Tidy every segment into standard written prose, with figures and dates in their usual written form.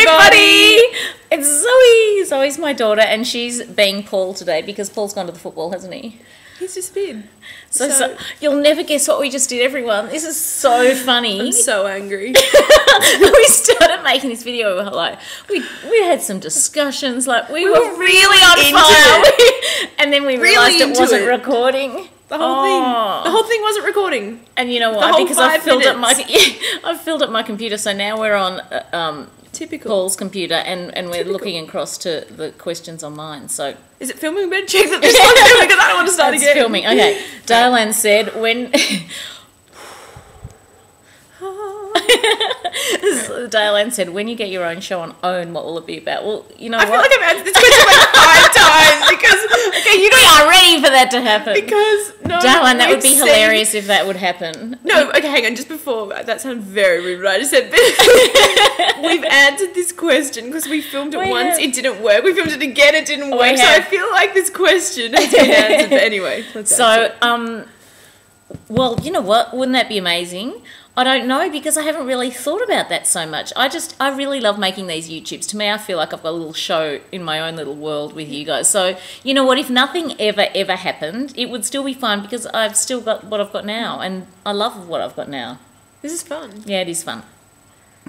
everybody! It's Zoe. Zoe's my daughter, and she's being Paul today because Paul's gone to the football, hasn't he? He's just been. So you'll never guess what we just did, everyone. This is so funny. I'm so angry. We started making this video. Like we had some discussions. Like we were really on fire, and then we realised it wasn't recording. The whole thing wasn't recording. And you know why? Because I filled up my computer. So now we're on typical Paul's computer, and we're looking across to the questions on mine. So is it filming? Better check that this one's filming because I don't want to start again. It's filming. Okay. Dylan said when. Dylan said, when you get your own show on OWN, what will it be about? Well, you know I feel like I've answered this question like 5 times because okay, you are ready for that to happen. Because no, Dylan, that would be hilarious if that would happen. No, okay, hang on. Just before that sounded very rude. But I just said we've answered this question because we filmed it once, it didn't work. We filmed it again, it didn't work. So I feel like this question has been answered. But anyway, let's answer it. Well, you know what? Wouldn't that be amazing? I don't know because I haven't really thought about that so much. I really love making these YouTubes. To me, I feel like I've got a little show in my own little world with you guys. So, you know what? If nothing ever happened, it would still be fun because I've still got what I've got now. And I love what I've got now. This is fun. Yeah, it is fun.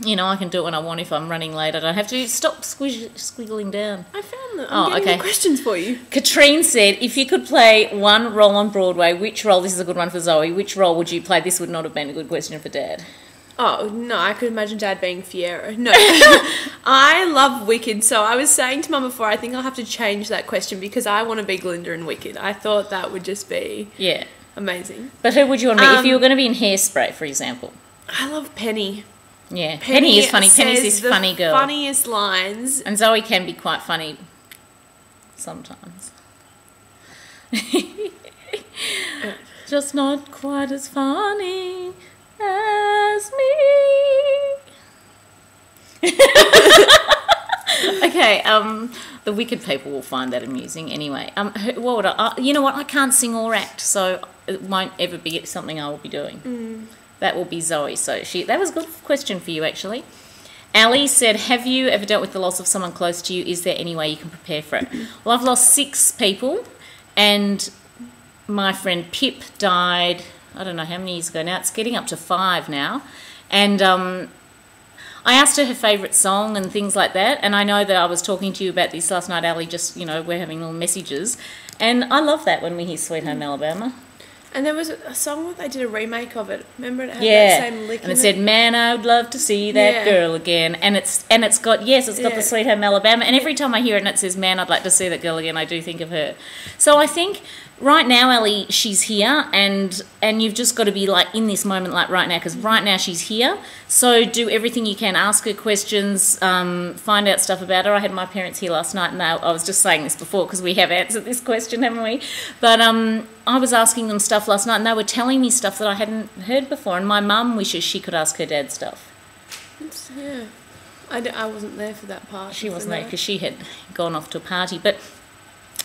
You know, I can do it when I want. If I'm running late, I don't have to stop squiggling down. I found that. I'm getting the questions for you. Katrine said, if you could play one role on Broadway, which role, this is a good one for Zoe, which role would you play? This would not have been a good question for Dad. Oh, no, I could imagine Dad being Fiero. No. I love Wicked, so I was saying to Mum before, I think I'll have to change that question because I want to be Glinda in Wicked. I thought that would just be amazing. But who would you want to be? If you were going to be in Hairspray, for example. I love Penny. Yeah, Penny is funny. Penny's this funny girl. Funniest lines. And Zoe can be quite funny sometimes. Just not quite as funny as me. Okay, the Wicked people will find that amusing anyway. What would you know what? I can't sing or act, so it won't ever be something I will be doing. That will be Zoe. So that was a good question for you, actually. Ali said, have you ever dealt with the loss of someone close to you? Is there any way you can prepare for it? Well, I've lost 6 people, and my friend Pip died, I don't know how many years ago now. It's getting up to 5 now. And I asked her favourite song and things like that, and I know that I was talking to you about this last night, Ali, just, you know, we're having little messages. And I love that when we hear Sweet Home Alabama. And there was a song where they did a remake of it. Remember it had that same lick in it? And it said, man, I would love to see that girl again. And it's got the Sweet Home Alabama. And every time I hear it and it says, man, I'd like to see that girl again, I do think of her. So I think right now, Ellie, she's here, and you've just got to be like in this moment, like right now, because right now she's here. So do everything you can. Ask her questions, find out stuff about her. I had my parents here last night, and I was just saying this before because we have answered this question, haven't we? But I was asking them stuff last night, and they were telling me stuff that I hadn't heard before. And my mum wishes she could ask her dad stuff. Yeah, I wasn't there for that part. She wasn't there because she had gone off to a party, but.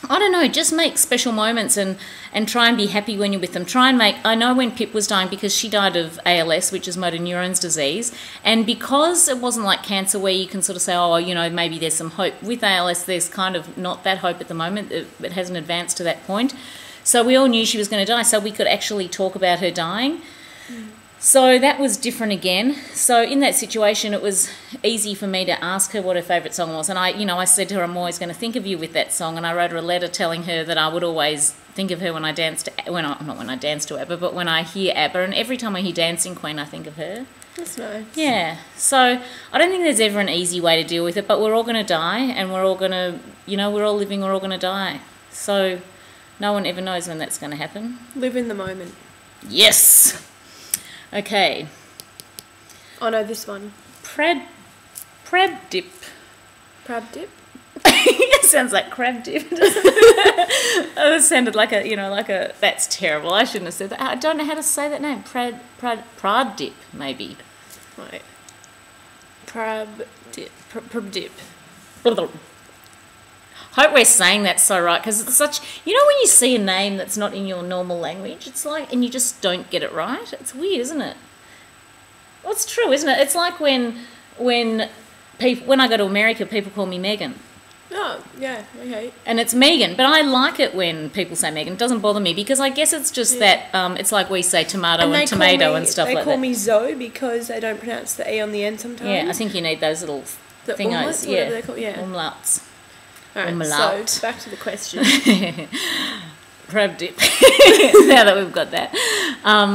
I don't know, just make special moments and try and be happy when you're with them. I know when Pip was dying, because she died of ALS, which is motor neurons disease, and because it wasn't like cancer where you can sort of say, oh, you know, maybe there's some hope. With ALS, there's kind of not that hope at the moment. It hasn't advanced to that point. So we all knew she was going to die, so we could actually talk about her dying. So that was different again. So in that situation, it was easy for me to ask her what her favourite song was. And I said to her, I'm always going to think of you with that song. And I wrote her a letter telling her that I would always think of her when I dance to, not when I dance to ABBA, but when I hear ABBA. And every time I hear Dancing Queen, I think of her. That's nice. Yeah. So I don't think there's ever an easy way to deal with it, but we're all going to die, and we're all going to, we're all living, we're all going to die. So no one ever knows when that's going to happen. Live in the moment. Yes. Okay. Oh no, this one. Crab dip. Crab dip? It sounds like crab dip, doesn't it? Oh, it sounded like a, that's terrible. I shouldn't have said that. I don't know how to say that name. Prad dip, maybe. Right. Crab dip. Crab dip. Hope we're saying that so right, because it's such, when you see a name that's not in your normal language, it's like, and you just don't get it right. It's weird, isn't it? Well, it's true, isn't it? It's like when people, when I go to America, people call me Megan. Oh, yeah, okay. And it's Megan, but I like it when people say Megan. It doesn't bother me because I guess it's just that it's like we say tomato and tomato and stuff like that. They call me Zoe because they don't pronounce the E on the end sometimes. Yeah, I think you need those little thingos. They're called, yeah. Umlauts. All right, so back to the question. Crab dip. Now that we've got that.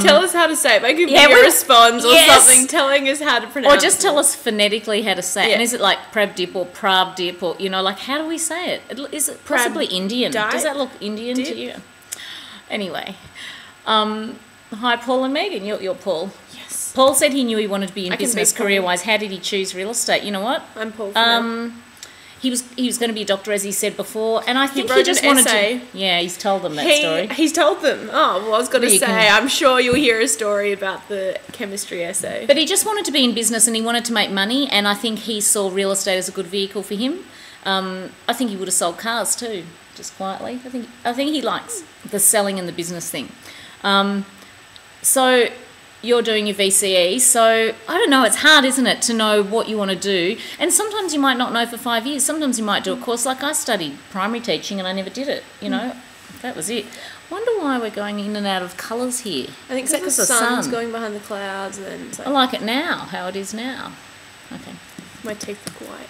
Tell us how to say it. Make a video response or something telling us how to pronounce it. Or just tell us phonetically how to say it. And is it like prab dip or prab dip or, like, how do we say it? Is it possibly Indian? Does that look Indian to you? Anyway. Hi, Paul and Megan. You're Paul. Yes. Paul said he knew he wanted to be in business career-wise. How did he choose real estate? You know what? I'm Paul for now. He was going to be a doctor, as he said before, and I think he just wanted to. Yeah, he's told them that story. He's told them. Oh, well, I was going to say, I'm sure you'll hear a story about the chemistry essay. But he just wanted to be in business, and he wanted to make money, and I think he saw real estate as a good vehicle for him. I think he would have sold cars too, just quietly. I think he likes the selling and the business thing. So you're doing your VCE, so I don't know, it's hard, isn't it, to know what you want to do, and sometimes you might not know for 5 years. Sometimes you might do a course, like I studied primary teaching and I never did it, that was it. Wonder why we're going in and out of colours here. I think it's because the sun's going behind the clouds. And it's like, I like it now, how it is now. Okay. My teeth look white.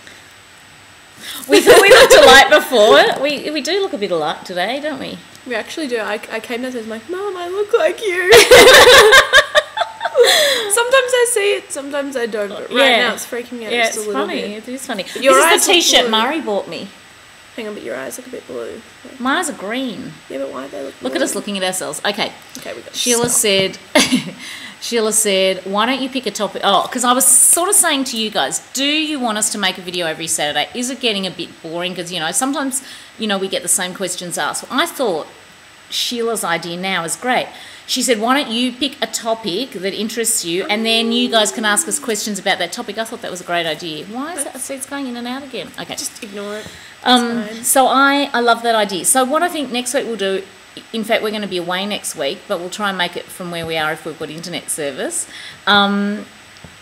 We thought we looked alike before. We do look a bit alike today, don't we? We actually do. I came downstairs and was like, Mum, I look like you. Sometimes I see it, sometimes I don't. But right now it's freaking out just a little bit. It is funny. But your this is the T-shirt Murray bought me. Hang on, but your eyes look a bit blue. My eyes are green. Yeah, but why do they look blue? Look at us looking at ourselves. Okay. Okay, we got Sheila said, why don't you pick a topic? Oh, because I was sort of saying to you guys, do you want us to make a video every Saturday? Is it getting a bit boring? Because, sometimes, we get the same questions asked. I thought Sheila's idea now is great. She said, why don't you pick a topic that interests you and then you guys can ask us questions about that topic. I thought that was a great idea. Why is that? See, it's going in and out again. Okay. Just ignore it. So I love that idea. So what I think next week we'll do, in fact, we're going to be away next week, but we'll try and make it from where we are if we've got internet service. And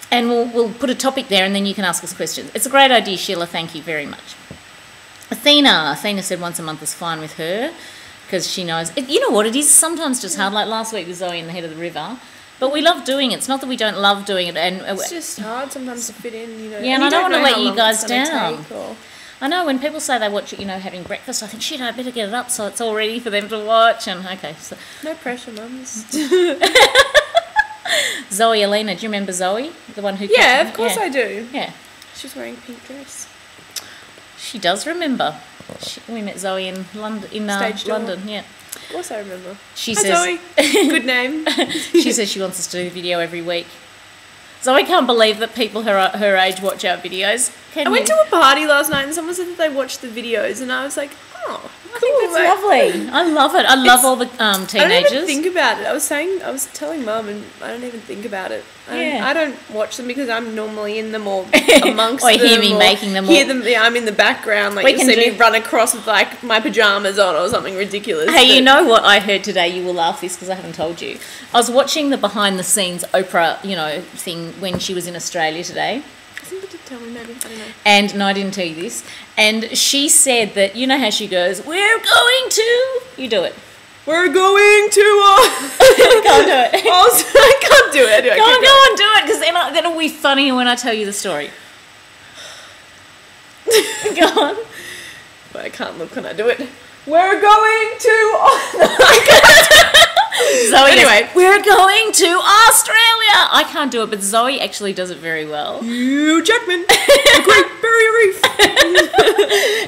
we'll put a topic there and then you can ask us questions. It's a great idea, Sheila. Thank you very much. Athena said once a month is fine with her. Because she knows, you know what, it is sometimes just hard. Like last week with Zoe in the head of the river, but we love doing it. It's not that we don't love doing it, and it's just hard sometimes to fit in. Yeah, and I don't want to let you guys down. I know when people say they watch it, having breakfast, I think shit, I better get it up so it's all ready for them to watch. And okay, so no pressure, Mum. Zoe Alina, do you remember Zoe, the one who? Yeah, of course I do. Yeah, she was wearing a pink dress. She does remember. We met Zoe in London. London, yeah. Of course I remember. She Hi, says, Zoe. Good name. She says she wants us to do a video every week. Zoe can't believe that people her age watch our videos. I went to a party last night and someone said that they watched the videos and I was like, oh, I think that's lovely. I love it. I love all the teenagers. I don't even think about it. I was telling Mum and I don't even think about it. I don't watch them because I'm normally in them or amongst them. Or hear me making them. Hear them. Yeah, I'm in the background. Like you see me run across with like my pajamas on or something ridiculous. Hey, you know what I heard today? You will laugh this because I haven't told you. I was watching the behind the scenes Oprah, thing when she was in Australia today. I think you did tell me, maybe. I don't know. And no, I didn't tell you this. And she said that, you know how she goes, we're going to... You do it. We're going to... I can't do it. I can't do it. Anyway, go on, do it, because then it'll be funny when I tell you the story. Go on. But I can't look when I do it. We're going to... Zoe anyway, we're going to Australia. I can't do it, but Zoe actually does it very well. Hugh Jackman, the Great Barrier Reef.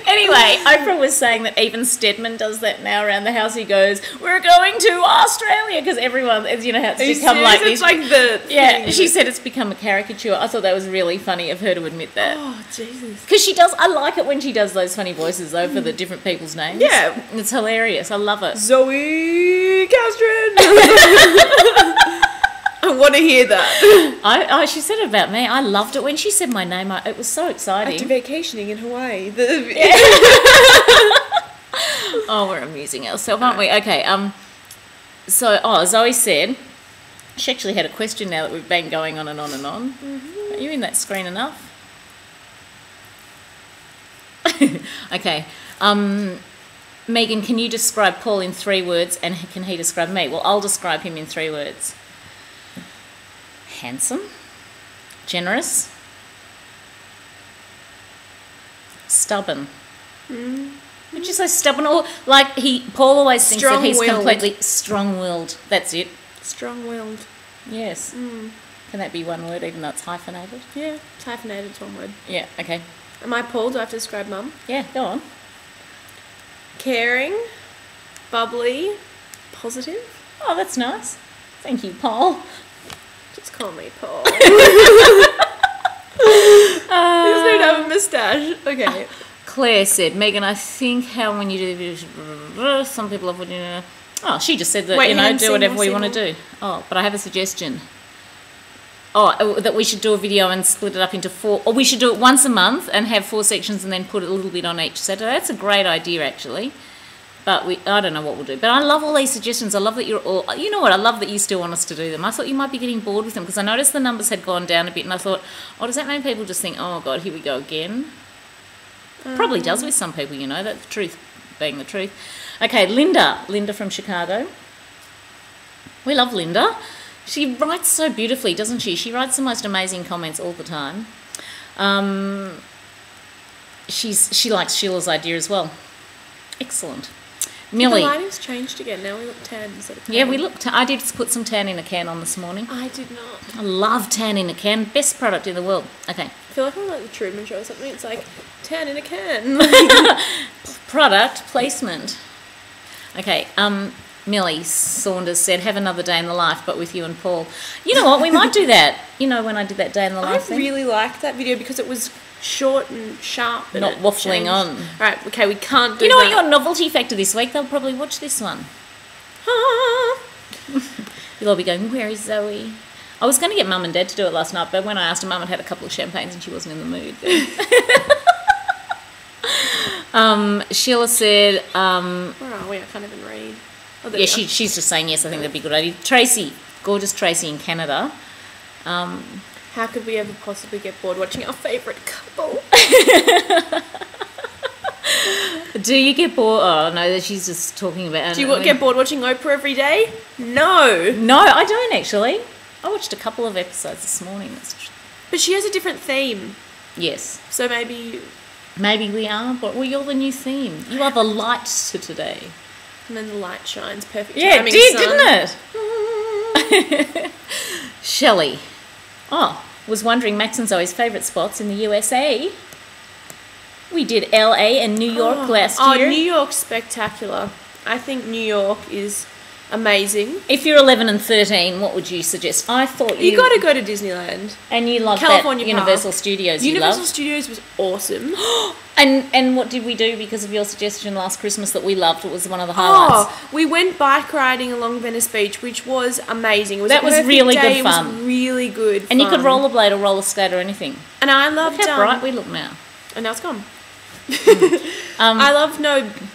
Anyway, Oprah was saying that even Stedman does that now around the house. He goes, "We're going to Australia," because everyone, how it's become like this. It's like the thing. She said it's become a caricature. I thought that was really funny of her to admit that. Oh Jesus! Because she does. I like it when she does those funny voices though for the different people's names. Yeah, it's hilarious. I love it. Zoe Castron. I want to hear that. She said it about me. I loved it when she said my name. It was so exciting. After vacationing in Hawaii. Oh, we're amusing ourselves, aren't we? Okay. Zoe said she actually had a question now that we've been going on and on and on. Mm-hmm. Are you in that screen enough? Okay. Megan, can you describe Paul in 3 words, and can he describe me? Well, I'll describe him in 3 words. Handsome, generous, stubborn. Would you say stubborn, or like Paul always thinks that he's completely strong-willed. That's it. Strong-willed. Yes. Can that be 1 word, even though it's hyphenated? Yeah, it's hyphenated. It's 1 word. Yeah. Okay. Am I Paul? Do I have to describe Mum? Yeah. Go on. Caring, bubbly, positive. Oh, that's nice. Thank you, Paul. Just call me Paul. He doesn't even have a moustache. Okay. Claire said, Megan, I think how when you do some people have, oh, she just said that, Wait, do whatever we want to do. Oh, but I have a suggestion. Oh, that we should do a video and split it up into 4, or we should do it once a month and have 4 sections and then put a little bit on each Saturday. That's a great idea, actually. But I don't know what we'll do. But I love all these suggestions. I love that you're all, you know what, I love that you still want us to do them. I thought you might be getting bored with them because I noticed the numbers had gone down a bit and I thought, oh, does that mean people just think, oh, God, here we go again? Probably does with some people, that's the truth being the truth. Okay, Linda from Chicago. We love Linda. She writes so beautifully, doesn't she? She writes the most amazing comments all the time. She likes Sheila's idea as well. Excellent. Millie. The lighting's changed again. Now we look tan instead of tan. Yeah, we look. I did put some tan in a can on this morning. I did not. I love tan in a can. Best product in the world. Okay. I feel like I'm like the Truman Show or something. It's like tan in a can. Product placement. Okay. Millie Saunders said, have another day in the life, but with you and Paul. You know what? We might do that. When I did that day in the life thing. I really liked that video because it was short and sharp. And not waffling on. All right, okay, we can't do that. You know what? Your novelty factor this week, they'll probably watch this one. You'll all be going, where is Zoe? I was going to get Mum and Dad to do it last night, but when I asked her, Mum had had a couple of champagnes and she wasn't in the mood. Sheila said... where are we? I can't even read. Oh, yeah, she's just saying yes, I think that'd be a good idea. Tracy, gorgeous Tracy in Canada. How could we ever possibly get bored watching our favourite couple? Do you get bored? Oh, no, she's just talking about... Do you get bored watching Oprah every day? No. No, I don't actually. I watched a couple of episodes this morning. But she has a different theme. Yes. So maybe... Maybe we are, but you're the new theme. You are the light to today. And then the light shines. Perfect yeah, timing, didn't it? Shelley. Oh, was wondering Max and Zoe's favourite spots in the USA. We did LA and New York last year. Oh, New York's spectacular. I think New York is amazing. If you're 11 and 13, what would you suggest? I thought you got to go to Disneyland. And you loved California that Universal Studios. Universal Studios was awesome. And what did we do because of your suggestion last Christmas that we loved? It was one of the highlights. Oh, we went bike riding along Venice Beach, which was amazing. It was that was really good fun. It was really good fun. And you could rollerblade or roller skate or anything. And I loved... Look how bright we look now. And now it's gone. I love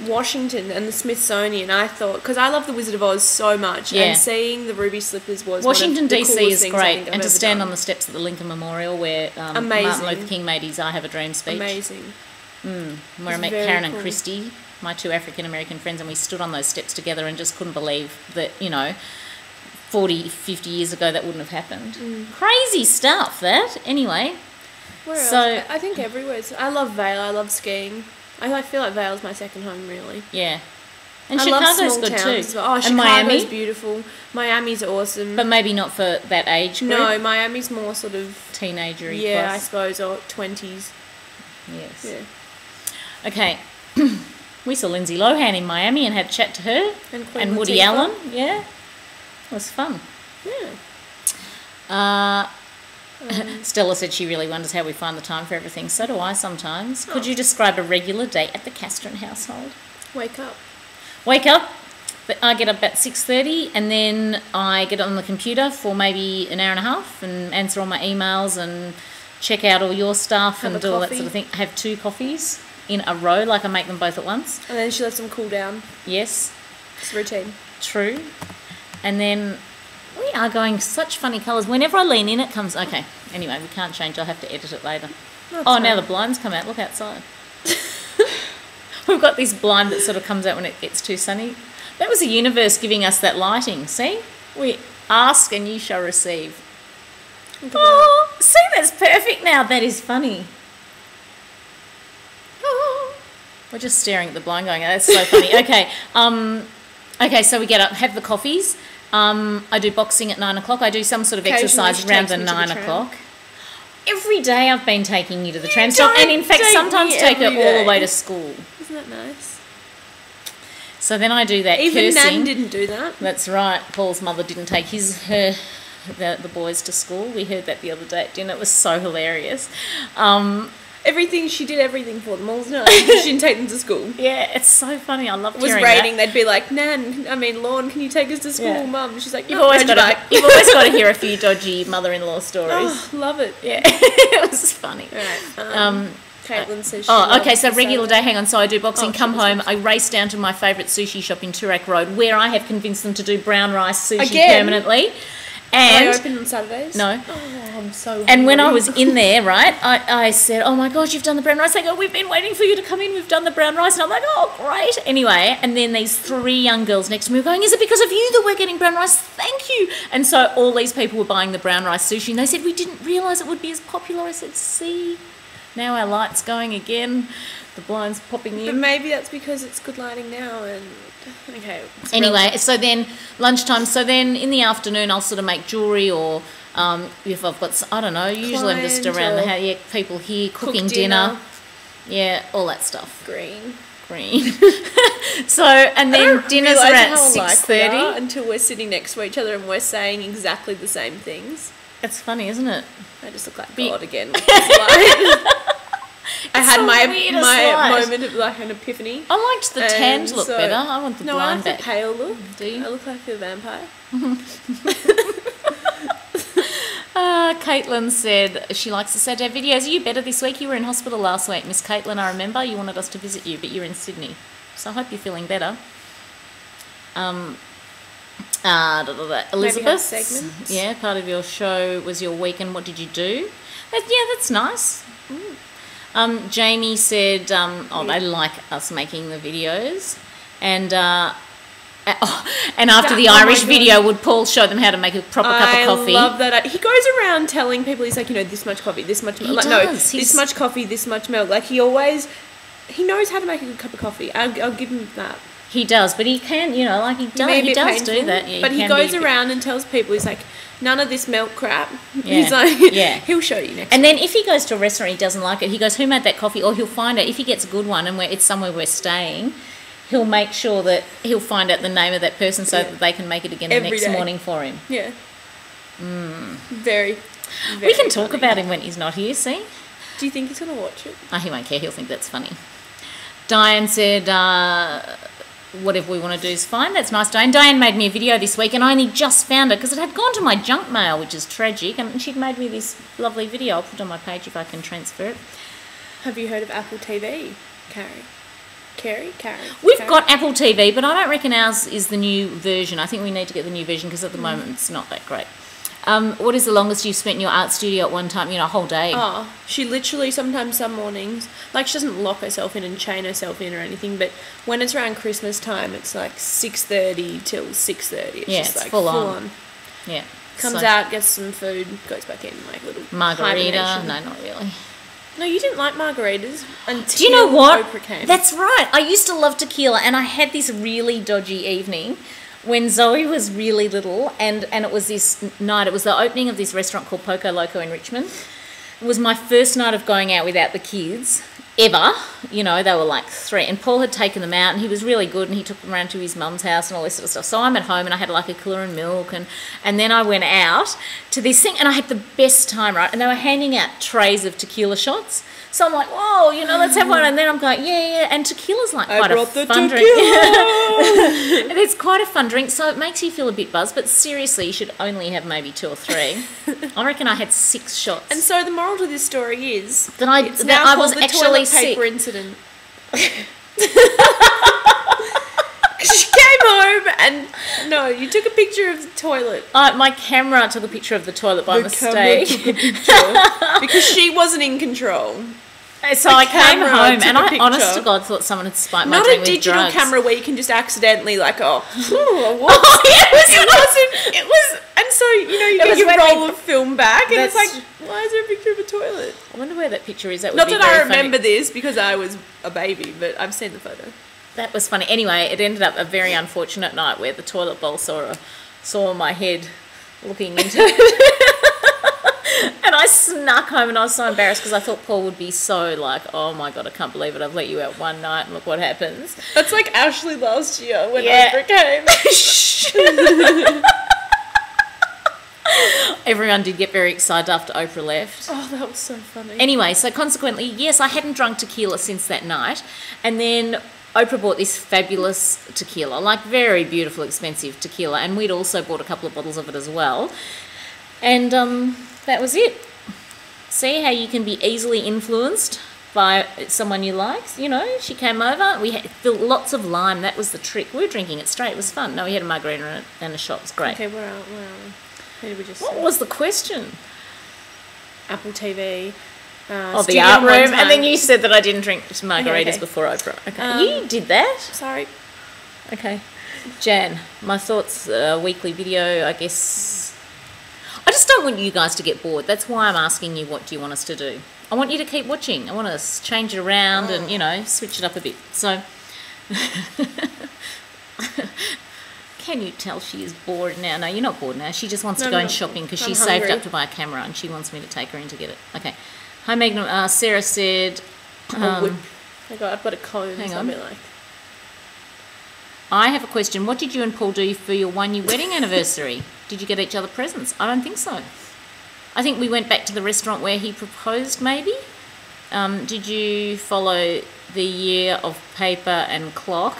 Washington and the Smithsonian. I thought because I love the Wizard of Oz so much, and seeing the ruby slippers was Washington one of the DC is great, and to stand on the steps at the Lincoln Memorial where Martin Luther King made his "I Have a Dream" speech. Amazing. Where I met Karen and Christy, my 2 African American friends, and we stood on those steps together and just couldn't believe that 40, 50 years ago that wouldn't have happened. Crazy stuff. That anyway. Where else? I think everywhere. I love Vail. I love skiing. I feel like Vail's my second home, really. Yeah. And I Chicago's love small good towns too. Oh, and Chicago's Miami? beautiful. Miami's awesome. But maybe not for that age group. No, Miami's more sort of... teenager-y Yeah, plus. I suppose, or 20s. Yes. Yeah. Okay. We saw Lindsay Lohan in Miami and had a chat to her. And Woody Latifah. Allen. Yeah. It was fun. Yeah. Stella said she really wonders how we find the time for everything. So do I sometimes. Could you describe a regular day at the Castron household? Wake up. Wake up. I get up at 6:30 and then I get on the computer for maybe an hour and a half and answer all my emails and check out all your stuff and do all that sort of thing. I have 2 coffees in a row, like I make them both at once. And then she lets them cool down. Yes. It's a routine. True. And then... we are going such funny colours. Whenever I lean in, it comes... Okay. Anyway, we can't change. I'll have to edit it later. That's now fine. the blinds come out. Look outside. we've got this blind that sort of comes out when it gets too sunny. That was the universe giving us that lighting. See? We ask and you shall receive. Oh, see, that's perfect now. That is funny. Oh. We're just staring at the blind going, that's so funny. Okay. Okay, so we get up, have the coffees. I do boxing at 9 o'clock. I do some sort of exercise around the 9 o'clock. Every day I've been taking you to the tram stop, and in fact sometimes take her all the way to school. Isn't that nice? So then I do that. Even cursing. Nan didn't do that. That's right. Paul's mother didn't take the boys to school. We heard that the other day at dinner. It was so hilarious. She did everything for them all the time. She didn't take them to school. Yeah, it's so funny. I love hearing that. It was raining. They'd be like, Lorne, can you take us to school, Mum? She's like, you've always got to hear a few dodgy mother-in-law stories. Oh, love it. Yeah, it was funny. Right. Caitlin says okay, so regular day, hang on, so I do boxing, come home, I race down to my favourite sushi shop in Toorak Road, where I have convinced them to do brown rice sushi permanently. And are they open on Saturdays? No. Oh, I'm so hungry. And when I was in there, right, I said, oh my God, you've done the brown rice. They go, we've been waiting for you to come in, we've done the brown rice. And I'm like, oh, great. Anyway, and then these 3 young girls next to me were going, is it because of you that we're getting brown rice? Thank you. And so all these people were buying the brown rice sushi, and they said, we didn't realise it would be as popular. I said, see, now our light's going again, the blinds popping in. But maybe that's because it's good lighting now and... Okay. Anyway, so then lunchtime. So then in the afternoon, I'll sort of make jewellery, or if I've got, I don't know. Usually I'm just around the house. Yeah, people here cooking dinner. Yeah, all that stuff. Green. So and then dinner's around 6:30 until we're sitting next to each other and we're saying exactly the same things. It's funny, isn't it? I just look like God again. With this light. I had my moment of like an epiphany. I liked the tanned look better. I want the blind back. The pale look. Do you? I look like a vampire. Caitlin said she likes the Saturday videos. Are you better this week? You were in hospital last week, Miss Caitlin. I remember you wanted us to visit you, but you're in Sydney. So I hope you're feeling better. Elizabeth, segments. Yeah, part of your show was your weekend. What did you do? That's nice. Jamie said, they like us making the videos, and after the Irish video, would Paul show them how to make a proper cup of coffee? I love that. He goes around telling people, he's like, this much coffee, this much milk. This much coffee, this much milk. Like he knows how to make a good cup of coffee. I'll give him that. He does, but he can, he does do that. Yeah, but he goes around and tells people, he's like, none of this milk crap. Yeah. He's like, he'll show you next. And then if he goes to a restaurant, he doesn't like it. He goes, who made that coffee? Or he'll find out if he gets a good one and it's somewhere we're staying. He'll make sure that he'll find out the name of that person so that they can make it again the next morning for him. Yeah. Very, very we can talk about him when he's not here, see? Do you think he's going to watch it? Oh, he won't care. He'll think that's funny. Diane said, whatever we want to do is fine. That's nice, Diane. Diane made me a video this week and I only just found it because it had gone to my junk mail, which is tragic, and she'd made me this lovely video. I'll put it on my page if I can transfer it. Have you heard of Apple TV, Carrie? We've got Apple TV, but I don't reckon ours is the new version. I think we need to get the new version because at the moment it's not that great. What is the longest you've spent in your art studio at one time? A whole day? Oh, she literally sometimes some mornings, like she doesn't lock herself in and chain herself in or anything, but when it's around Christmas time, it's like 6:30 till 6:30. It's like full on. Yeah. Comes out, gets some food, goes back in, like little margarita. No, not really. No, you didn't like margaritas until Do you know what? Oprah came. That's right. I used to love tequila, and I had this really dodgy evening when Zoe was really little, and it was this night. It was the opening of this restaurant called Poco Loco in Richmond. It was my first night of going out without the kids ever. They were like 3, and Paul had taken them out, and he was really good, and he took them around to his mum's house and all this sort of stuff. So I'm at home, and I had like a cooler and milk, and then I went out to this thing, and I had the best time, right? And they were handing out trays of tequila shots. So I'm like, whoa, let's have one. And then I'm going, yeah. And tequila's like quite a fun drink. And it's quite a fun drink, so it makes you feel a bit buzzed. But seriously, you should only have maybe 2 or 3. I reckon I had 6 shots. And so the moral to this story is that I was actually sick. Paper incident. She came home and you took a picture of the toilet. My camera took a picture of the toilet by mistake. Took a picture because she wasn't in control. So I came camera home took and a I, picture. honest to God, thought someone had spiked my Not drink a with digital drugs. camera where you can just accidentally like, what? It was, and so, you know, you It get was your when roll we- of film back and it's That's- like, why is there a picture of a toilet? I wonder where that picture is. That would Not be that very I remember funny. this because I was a baby, but I've seen the photo. That was funny. Anyway, it ended up a very unfortunate night where the toilet bowl saw my head looking into it. And I snuck home and I was so embarrassed because I thought Paul would be so like, oh my God, I can't believe it. I've let you out one night and look what happens. That's like Ashley last year when Yeah. Oprah came. Everyone did get very excited after Oprah left. Oh, that was so funny. Anyway, so consequently, yes, I hadn't drunk tequila since that night. And then Oprah bought this fabulous tequila, like very beautiful, expensive tequila. And we'd also bought a couple of bottles of it as well. And that was it. See how you can be easily influenced by someone you like? You know, she came over. We had filled lots of lime. That was the trick. We were drinking it straight. It was fun. No, we had a margarita and a shot. It was great. Okay, where are we? Who did we just What say? was the question? Apple TV. Oh, the Studio art one room. time. And then you said that I didn't drink margaritas Okay. before Oprah. Okay. You did that? Sorry. Okay. Jan, my thoughts, weekly video, I guess. I just don't want you guys to get bored. That's why I'm asking you, what do you want us to do? I want you to keep watching. I want to change it around and, you know, switch it up a bit. So, can you tell she is bored now? No, you're not bored now. She just wants to No, go I'm in not shopping because bored. she I'm saved hungry. up to buy a camera and she wants me to take her in to get it. Okay. Hi, Magnum. Sarah said... Oh, I've got a comb. hang so on. I'll be like, I have a question. What did you and Paul do for your 1 year wedding anniversary? Did you get each other presents? I don't think so. I think we went back to the restaurant where he proposed, maybe. Did you follow the year of paper and clock?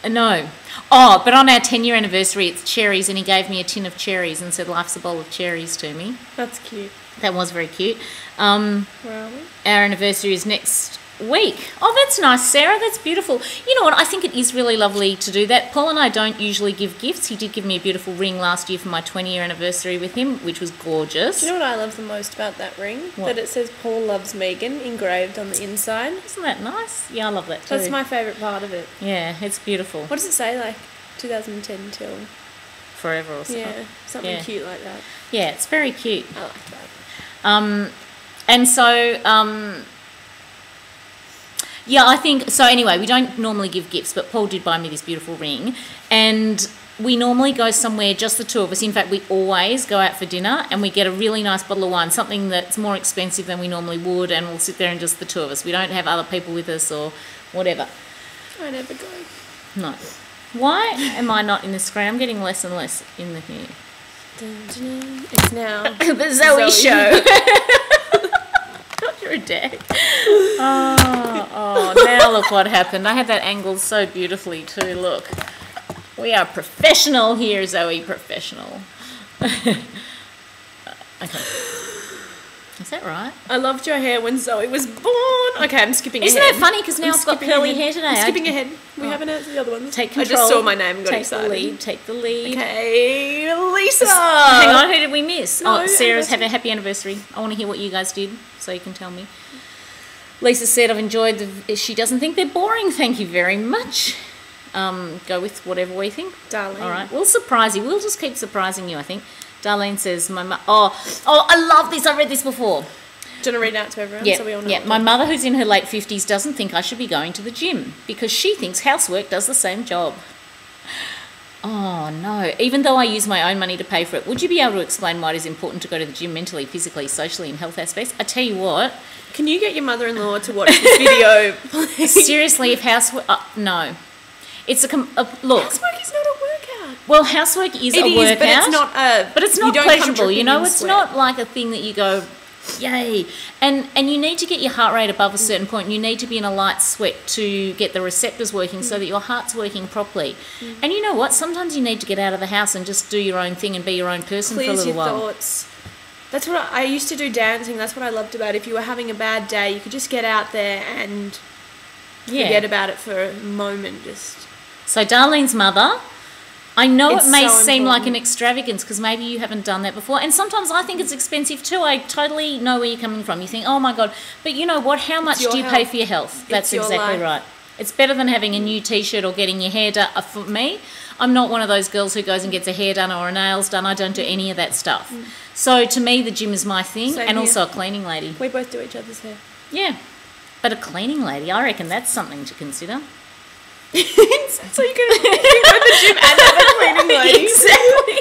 No. Oh, but on our 10-year anniversary, it's cherries, and he gave me a tin of cherries and said, life's a bowl of cherries to me. that's cute. That was very cute. Where are we? Our anniversary is next week. Oh, that's nice, Sarah. That's beautiful. You know what? I think it is really lovely to do that. Paul and I don't usually give gifts. He did give me a beautiful ring last year for my 20-year anniversary with him, which was gorgeous. Do you know what I love the most about that ring? What? That it says Paul loves Megan engraved on the inside. Isn't that nice? Yeah, I love that too. That's my favourite part of it. Yeah, it's beautiful. What does it say? Like 2010 till... Forever or something. Yeah, something Yeah. cute like that. Yeah, it's very cute. I like that. And so, yeah, I think, so anyway, we don't normally give gifts, but Paul did buy me this beautiful ring, and we normally go somewhere, just the two of us. In fact, we always go out for dinner, and we get a really nice bottle of wine, something that's more expensive than we normally would, and we'll sit there and just the two of us. We don't have other people with us or whatever. I never go. No. Why am I not in the screen? I'm getting less and less in the here. Dun, dun, dun. It's now The Zoe Zoe. show. God, you're a dick. Oh, now look what happened. I had that angled so beautifully too. Look. We are professional here, Zoe. Professional. Okay. Is that right? I loved your hair when Zoe was born. Okay, I'm skipping Isn't ahead. that funny? Because now I'm it's got skipping curly ahead. hair today. I'm skipping ahead. We Oh. haven't answered the other ones. Take I control. just saw my name and got Take excited. the lead. Take the lead. Okay, Lisa. Hang on, who did we miss? No, Sarah's have anniversary. a happy anniversary. I want to hear what you guys did, so you can tell me. Lisa said, I've enjoyed the... She doesn't think they're boring. Thank you very much. Go with whatever we think. Darling. All right. We'll surprise you. We'll just keep surprising you, I think. Darlene says, Oh, I love this. I read this before. Do you want to read it out to everyone Yeah, so we all know? yeah. what My to- mother, who's in her late 50s, doesn't think I should be going to the gym because she thinks housework does the same job. Oh, no. Even though I use my own money to pay for it, would you be able to explain why it is important to go to the gym mentally, physically, socially, and health aspects? I tell you what, Can you get your mother-in-law to watch this video, please? seriously, if housework... no. It's look. Housework is not a workout. Well, housework is a workout. but it's not a... But it's you not don't come pleasurable, you dripping know. in It's sweat. not like a thing that you go, yay. And you need to get your heart rate above a certain point. You need to be in a light sweat to get the receptors working so that your heart's working properly. And you know what? Sometimes you need to get out of the house and just do your own thing and be your own person for a Clears little your while. thoughts. That's what I used to do dancing. That's what I loved about it. If you were having a bad day, you could just get out there and forget about it for a moment. Just So Darlene's mother I know It's it may so seem like an important. extravagance because maybe you haven't done that before. And sometimes I think it's expensive too. I totally know where you're coming from. You think, oh my God. But you know what? How much your do you pay health. for your health? That's your exactly life. right. It's better than having a new T-shirt or getting your hair done. For me, I'm not one of those girls who goes and gets a hair done or a nails done. I don't do any of that stuff. So to me, the gym is my thing, Same and here. also a cleaning lady. We both do each other's hair. Yeah. But a cleaning lady, I reckon that's something to consider. So you can go to the gym and have a cleaning lady. Exactly.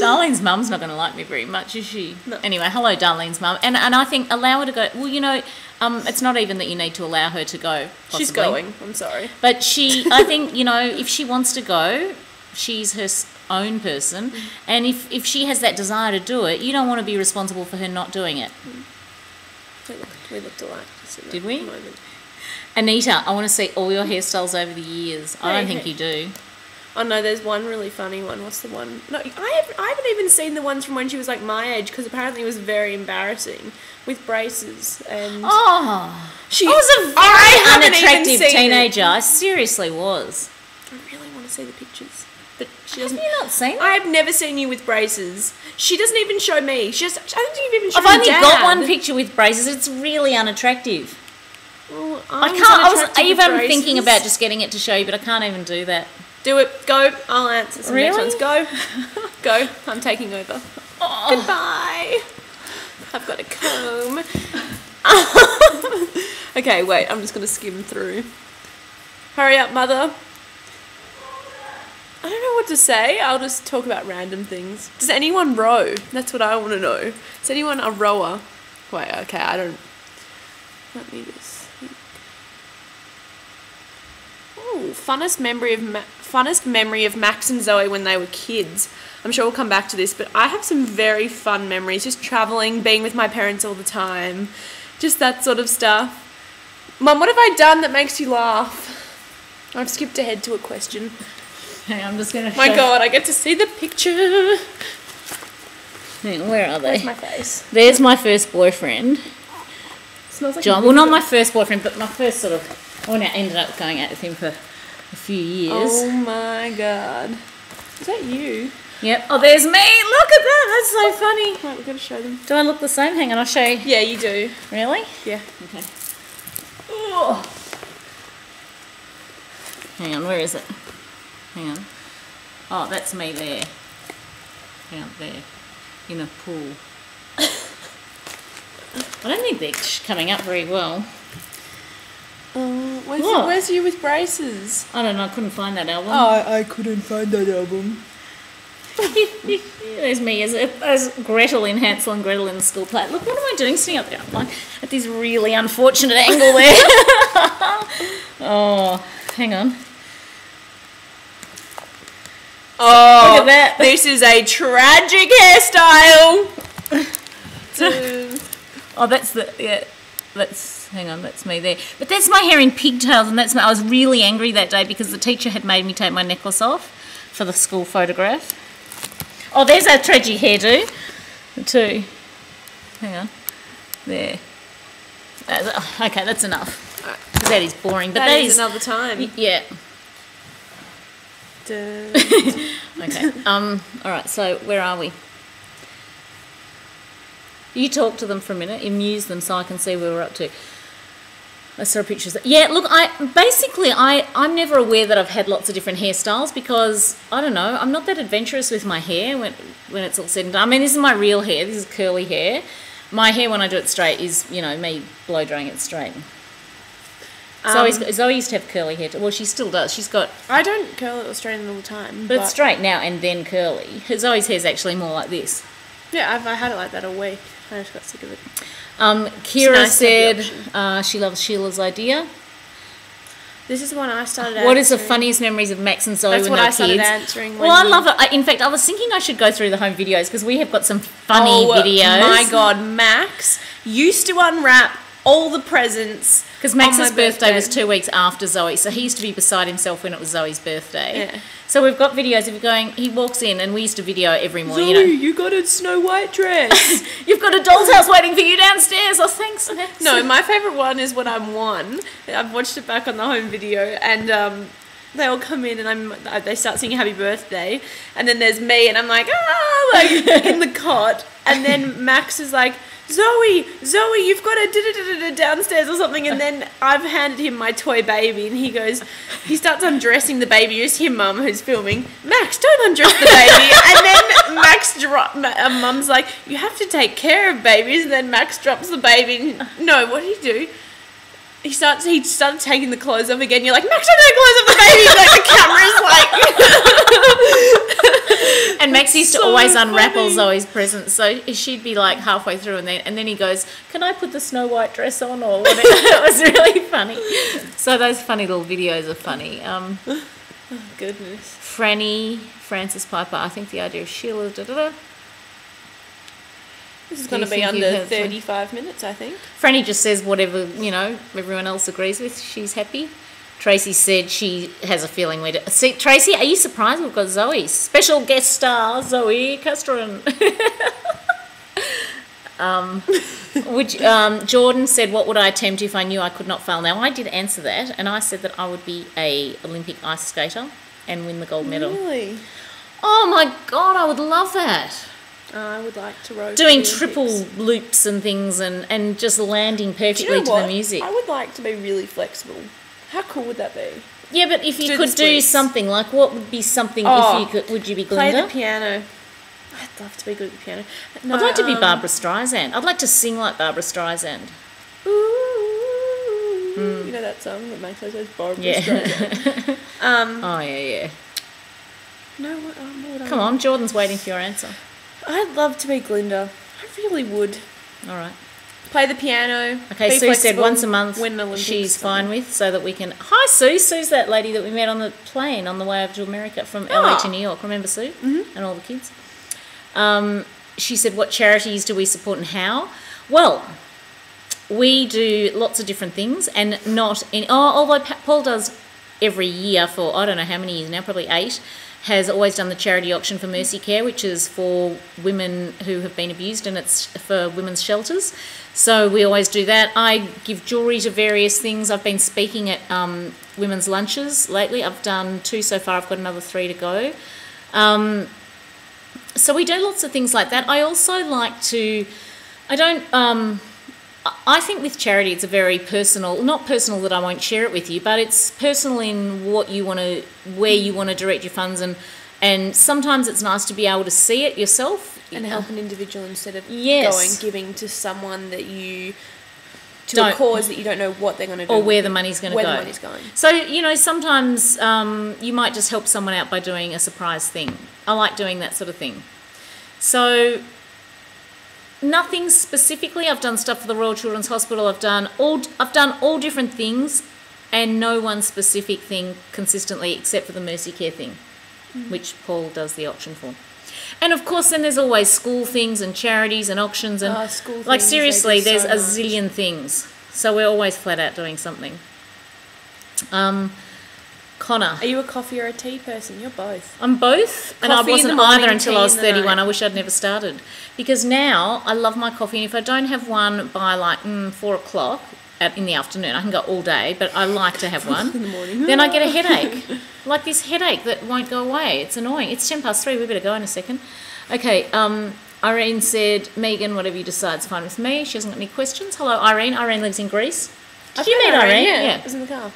Darlene's mum's not going to like me very much, is she? No. Anyway, hello, Darlene's mum. And I think allow her to go. Well, you know, it's not even that you need to allow her to go. Possibly. She's going. I'm sorry. But I think, you know, if she wants to go, she's her own person. And if she has that desire to do it, you don't want to be responsible for her not doing it. We looked alike. Just in Did that we? moment. Anita, I want to see all your hairstyles over the years. I don't think you do. Oh no, there's one really funny one. What's the one? No, I haven't even seen the ones from when she was like my age because apparently it was very embarrassing with braces and. Oh, She I was a I very haven't even unattractive seen it. teenager. I seriously was. I really want to see the pictures, but she Have doesn't. you not seen it? I have never seen you with braces. She doesn't even show me. I don't think you've even shown I've only Dad. got one picture with braces. It's really unattractive. Well, I was can't. I was unattractive with even braces. thinking about just getting it to show you, but I can't even do that. Do it. Go. I'll answer some next Really? ones. Go. Go. I'm taking over. Oh. Goodbye. I've got a comb. Okay, wait. I'm just going to skim through. Hurry up, mother. I don't know what to say. I'll just talk about random things. Does anyone row? That's what I want to know. Is anyone a rower? Wait, okay, I don't... Let me just think. Ooh, funnest memory of Max and Zoe when they were kids. I'm sure we'll come back to this, but I have some very fun memories. Just travelling, being with my parents all the time. Just that sort of stuff. Mum, what have I done that makes you laugh? I've skipped ahead to a question. Hang on, I'm just going to. My God, I get to see the picture. Hang on, where are they? Where's my face? There's my first boyfriend, Smells like John. Well, not my first boyfriend, but my first sort of. I ended up going out with him for a few years. Oh my God. Is that you? Yep. Oh, there's me. Look at that. That's so funny. Right, we've got to show them. Do I look the same? Hang on, I'll show you. Yeah, you do. Really? Yeah. Okay. Oh. Hang on, where is it? Hang on. Oh, that's me there. Out there. In a pool. I don't think they're coming up very well. Where's you with braces? I don't know, I couldn't find that album. I couldn't find that album. There's me as Gretel in Hansel and Gretel in the school play. Look, what am I doing sitting up there? I'm like, at this really unfortunate angle there. Oh, hang on. Oh, Look at that. This is a tragic hairstyle. Oh, that's hang on, that's me there. But that's my hair in pigtails, and I was really angry that day because the teacher had made me take my necklace off for the school photograph. Oh, there's our tragic hairdo, too. Hang on. There. Okay, that's enough. Because that is boring. But that is another time. Yeah. Okay. All right, so where are we? You talk to them for a minute, amuse them so I can see where we're up to. I saw pictures. Yeah, look, I'm never aware that I've had lots of different hairstyles because, I don't know, I'm not that adventurous with my hair when it's all said and done. I mean, this is my real hair. This is curly hair. My hair, when I do it straight, is, you know, me blow-drying it straight. Zoe used to have curly hair. Well, she still does. She's got... I don't curl it or straighten it all the time. But it's straight now and then curly. Zoe's hair's actually more like this. Yeah, I had it like that all week. I just got sick of it. Kira nice to have the said she loves Sheila's idea. This is the one I started What is the answering. funniest memories of Max and Zoe That's when what they were I started kids? answering. Well, I love it. In fact, I was thinking I should go through the home videos because we have got some funny videos. My God, Max used to unwrap all the presents. Because Max's birthday was 2 weeks after Zoe, so he used to be beside himself when it was Zoe's birthday. Yeah. So we've got videos of him going, he walks in and we used to video every morning. Zoe, You know, you got a Snow White dress. you've got a doll's house waiting for you downstairs. Oh, thanks, Max. No, my favourite one is when I'm one. I've watched it back on the home video and they all come in and they start singing happy birthday, and then there's me and I'm like, like in the cot, and then Max is like, Zoe, you've got a downstairs or something, and then I've handed him my toy baby, and he starts undressing the baby. It's him, Mum, who's filming. Max, don't undress the baby. And then Mum's like, you have to take care of babies, and then Max drops the baby. And, no, what did he do? He started taking the clothes off again. You're like, Max, don't take the clothes off the baby. Like, the camera's like... And Max used to always unwrap all Zoe's presents, so she'd be like halfway through, and then he goes, can I put the Snow White dress on or whatever? It was really funny. So those funny little videos are funny. Oh, goodness. Franny, Francis Piper, I think the idea of Sheila, This is going to be under 35 minutes, I think. Franny just says whatever, everyone else agrees with. She's happy. Tracy said she has a feeling we do. See, Tracy, are you surprised we've got Zoe? Special guest star, Zoe Castron. Jordan said, what would I attempt if I knew I could not fail? Now, I did answer that, and I said that I would be a Olympic ice skater and win the gold medal. Really? Oh, my God, I would love that. I would like to row. Doing triple loops and things and just landing perfectly to the music. I would like to be really flexible. How cool would that be? Yeah, but if you could do something, like what would be something if you could, would you be Glinda? Play the piano. I'd love to be good at the piano. No, I'd like to be Barbara Streisand. I'd like to sing like Barbara Streisand. Ooh. You know that song that makes those Barbara Streisand? Oh, yeah. No, what Come on, Jordan's waiting for your answer. I'd love to be Glinda. I really would. All right. Play the piano. Okay, Sue said once a month she's fine with, so that we can... Hi, Sue. Sue's that lady that we met on the plane on the way over to America from LA to New York. Remember Sue? Mm-hmm. And all the kids? She said, what charities do we support and how? Well, we do lots of different things, and not in... although Paul does every year for, I don't know how many years now, probably 8, has always done the charity auction for Mercy Care, which is for women who have been abused, and it's for women's shelters. So we always do that. I give jewellery to various things. I've been speaking at women's lunches lately. I've done 2 so far. I've got another 3 to go. So we do lots of things like that. I also like to... I think with charity it's a very personal, not personal that I won't share it with you, but it's personal in what you want to, where you want to direct your funds, and sometimes it's nice to be able to see it yourself. And help an individual instead of giving to someone that a cause that you don't know what they're going to do. Or where the money's going to go. Where the money's going. So, sometimes you might just help someone out by doing a surprise thing. I like doing that sort of thing. So... nothing specifically. I've done stuff for the Royal Children's Hospital. I've done all different things, and no one specific thing consistently except for the Mercy Care thing, which Paul does the auction for. And of course, then there's always school things and charities and auctions and school like things, seriously, there's so a zillion things. So we're always flat out doing something. Connor. Are you a coffee or a tea person? You're both. I'm both, and I wasn't either until I was 31. I wish I'd never started, because now I love my coffee, and if I don't have one by like 4 o'clock in the afternoon, I can go all day, but I like to have one. In the morning. Then I get a headache, like this headache that won't go away. It's annoying. It's 3:10. We better go in a second. Okay. Irene said, Megan, whatever you decide's fine with me. She hasn't got any questions. Hello, Irene. Irene lives in Greece. Did you meet Irene? Yeah. It was in the car.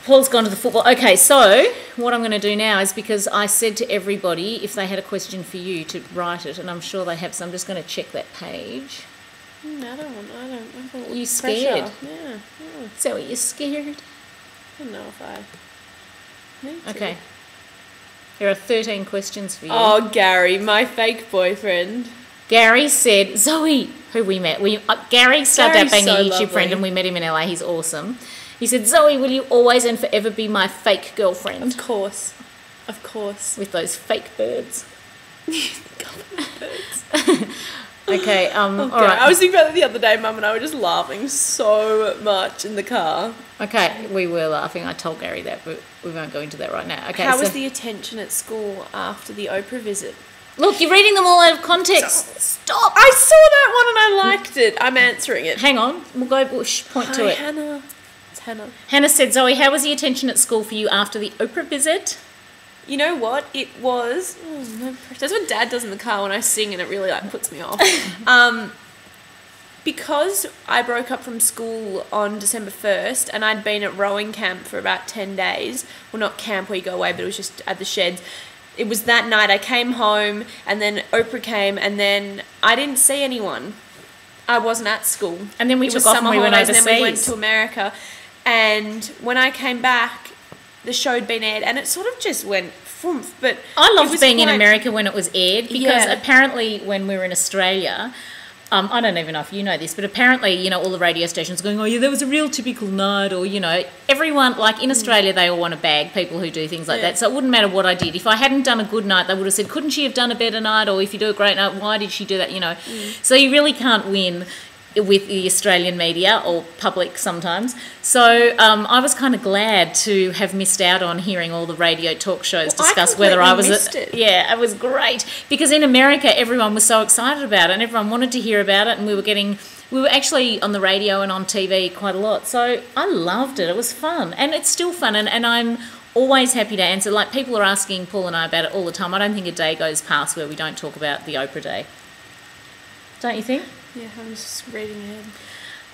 Paul's gone to the football. Okay, so what I'm going to do now is, because I said to everybody if they had a question for you to write it, and I'm sure they have, so I'm just going to check that page. I don't. Are you scared? Yeah. So are you scared? I don't know if I need to. Okay. There are 13 questions for you. Oh, Gary, my fake boyfriend. Gary said, Zoe, who we met. Gary started out being a YouTube lovely friend, and we met him in LA. He's awesome. He said, Zoe, will you always and forever be my fake girlfriend? Of course. With those fake birds. birds. Okay, all right. I was thinking about it the other day, Mum and I were just laughing so much in the car. Okay, we were laughing. I told Gary that, but we won't go into that right now. Okay. How was the attention at school after the Oprah visit? Look, you're reading them all out of context. Stop! I saw that one and I liked it. I'm answering it. Hang on. We'll go point to it. Hannah. It's Hannah. Hannah said, Zoe, how was the attention at school for you after the Oprah visit? You know what? It was... that's what Dad does in the car when I sing, and it really, like, puts me off. Because I broke up from school on December 1st, and I'd been at rowing camp for about 10 days. Well, not camp where you go away, but it was just at the sheds. It was that night I came home, and then Oprah came, and then I didn't see anyone. I wasn't at school. And then we took off and we went overseas. And then we went to America. And when I came back, the show had been aired, and it sort of just went frumph. But I loved being in America when it was aired, because apparently when we were in Australia... I don't even know if you know this, but apparently, you know, all the radio stations going, oh, yeah, there was a real typical night, or, you know, everyone, like in Australia, they all want to bag people who do things like that. So it wouldn't matter what I did. If I hadn't done a good night, they would have said, couldn't she have done a better night? Or if you do a great night, why did she do that? You know, so you really can't win with the Australian media or public sometimes. So I was kind of glad to have missed out on hearing all the radio talk shows discuss whether I was... Yeah, it was great. Because in America, everyone was so excited about it and everyone wanted to hear about it, and we were actually on the radio and on TV quite a lot. So I loved it. It was fun. And it's still fun. And I'm always happy to answer. Like, people are asking Paul and I about it all the time. I don't think a day goes past where we don't talk about the Oprah Day. Don't you think? Yeah, I'm just reading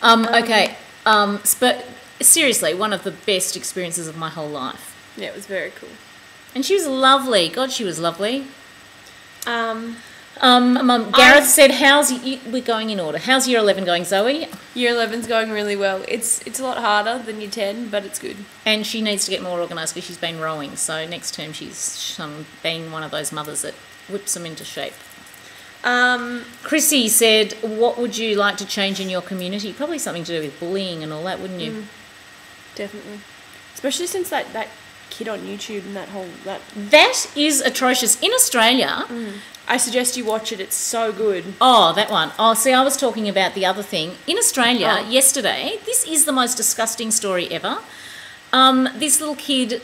ahead. Okay. But seriously, one of the best experiences of my whole life. Yeah, it was very cool. And she was lovely. God, she was lovely. Gareth said, we're going in order. How's year 11 going, Zoe? Year 11's going really well. It's a lot harder than year 10, but it's good. And she needs to get more organised because she's been rowing. So next term she's being one of those mothers that whips them into shape. Chrissy said, what would you like to change in your community? Probably something to do with bullying and all that, wouldn't you? Definitely. Especially since that kid on YouTube and that is atrocious. In Australia... I suggest you watch it. It's so good. Oh, that one. Oh, see, I was talking about the other thing. In Australia, yesterday, this is the most disgusting story ever. This little kid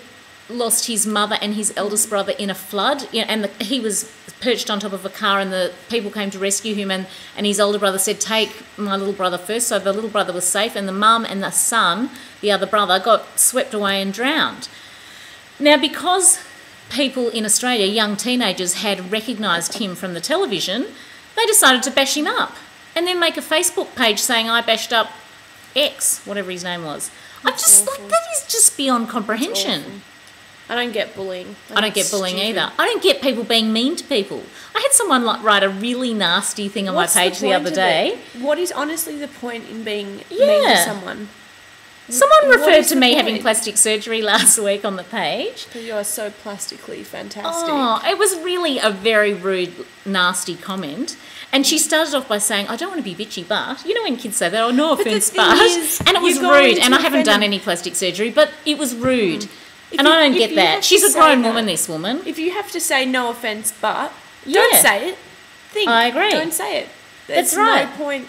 lost his mother and his eldest brother in a flood, and he was perched on top of a car, and the people came to rescue him, and his older brother said, take my little brother first. So the little brother was safe, and the mum and the son, the other brother, got swept away and drowned. Now, because people in Australia, young teenagers, had recognised him from the television, they decided to bash him up and then make a Facebook page saying, I bashed up X, whatever his name was. I just like, that is just beyond comprehension. I don't get bullying. I don't get bullying either. I don't get people being mean to people. I had someone write a really nasty thing on my page the other day. What is honestly the point in being mean to someone? Someone referred to me having plastic surgery last week on the page. Because you are so plastically fantastic. Oh, it was really a very rude, nasty comment. And she started off by saying, I don't want to be bitchy, but... You know when kids say that, oh, no offence, but... And it was rude. And I haven't done any plastic surgery, but it was rude. And I don't get that. She's a grown woman, this woman. If you have to say no offence, but... Don't say it. I agree. Don't say it. That's right. No point...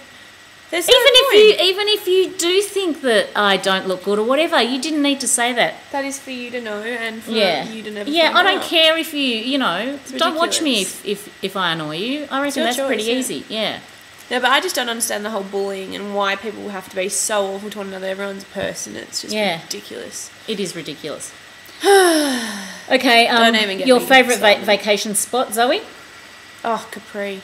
Even if you do think that I don't look good or whatever, you didn't need to say that. That is for you to know and for you to never. Yeah, I don't care if don't watch me if I annoy you. I reckon that's pretty easy. Yeah. No, but I just don't understand the whole bullying and why people have to be so awful to one another. Everyone's a person. It's just ridiculous. It is ridiculous. Okay. Don't even get your favourite vacation spot, Zoe? Oh, Capri.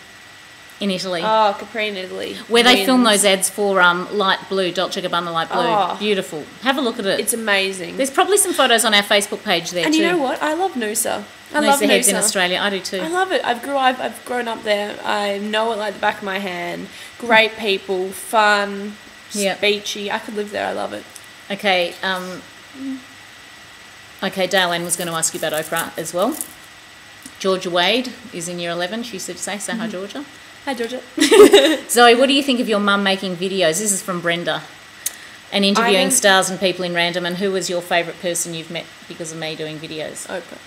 In Italy. Oh, Capri in Italy. Where they film those ads for light blue, Dolce & Gabbana light blue. Oh, beautiful. Have a look at it. It's amazing. There's probably some photos on our Facebook page there too. And you know what? I love Noosa. I love Noosa Heads in Australia. I do too. I love it. I've grown up there. I know it like the back of my hand. Great people, fun, beachy. I could live there. I love it. Okay. Okay, Dale Ann was going to ask you about Oprah as well. Georgia Wade is in year 11. She said, say hi, Georgia. Hi, Georgia. Zoe, what do you think of your mum making videos? This is from Brenda. And interviewing stars and people in random. And who was your favourite person you've met because of me doing videos? Oprah.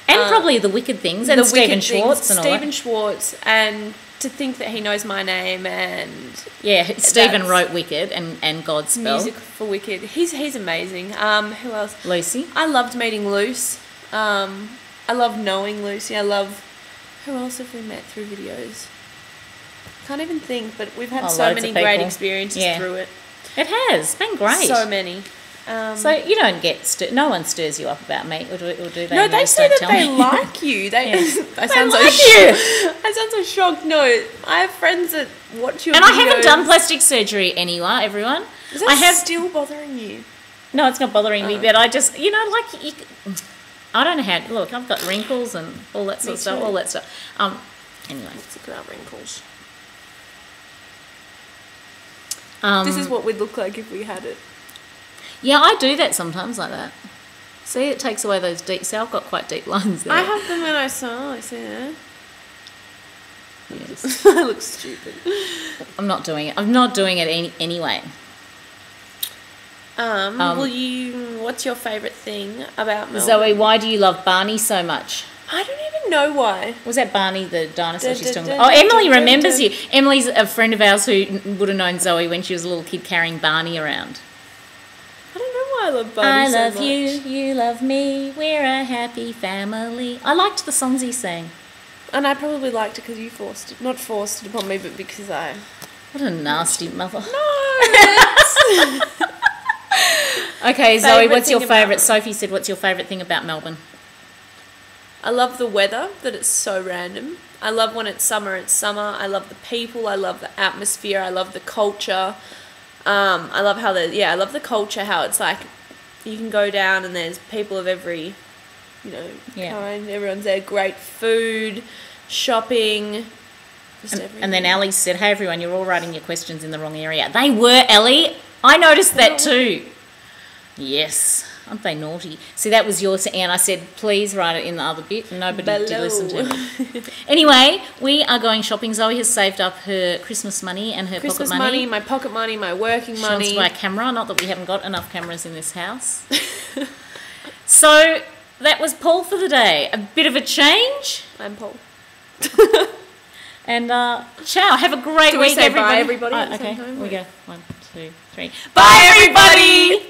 And probably the Wicked Things and Stephen Schwartz and all that. Stephen Schwartz, and to think that he knows my name and... Yeah, Stephen wrote Wicked and Godspell. Music for Wicked. He's amazing. Who else? Lucy. I loved meeting Luce. I love knowing Lucy. I love... Who else have we met through videos? Can't even think, but we've had so many great experiences through it. It has been great. So many. So you don't get no one stirs you up about me, or do they? No, they say that they like you. I sound so shocked. I sound so shocked. No, I have friends that watch your videos. I haven't done plastic surgery anywhere, everyone. Is that still bothering you? No, it's not bothering me, but I just, I don't know how. Look, I've got wrinkles and all that sort of stuff. All that stuff. Anyway, let's look at our wrinkles. This is what we'd look like if we had it. Yeah, I do that sometimes like that. See, it takes away those deep... See, I've got quite deep lines there. I have them when I saw. I see that. Yes. I look stupid. I'm not doing it. I'm not doing it anyway. What's your favourite thing about Melbourne? Zoe, why do you love Barney so much? I don't even know why. Was that Barney the dinosaur she's talking about? Oh, Emily remembers you. Emily's a friend of ours who would have known Zoe when she was a little kid carrying Barney around. I don't know why I love Barney so much. I love you, you love me, we're a happy family. I liked the songs he sang. And I probably liked it because you not forced it upon me, but because I... What a nasty mother. No! Okay, Zoe, what's your favourite? Sophie said, what's your favourite thing about Melbourne? I love the weather, that it's so random. I love when it's summer, I love the people, I love the atmosphere, I love the culture. I love how I love the culture, how it's like you can go down and there's people of every, kind. Everyone's there, great food, shopping, just everything. And then Ellie said, hey everyone, you're all writing your questions in the wrong area. They were, Ellie. I noticed that too. Yes. Aren't they naughty? See, that was yours, and I said, please write it in the other bit. Nobody did listen to me. Anyway, we are going shopping. Zoe has saved up her Christmas money and her Christmas pocket money. My pocket money, my working money. She wants to buy a camera. Not that we haven't got enough cameras in this house. So that was Paul for the day. A bit of a change. I'm Paul. And ciao. Have a great week, say everybody. Bye, everybody. Okay, we go. 1, 2, 3. Bye, everybody.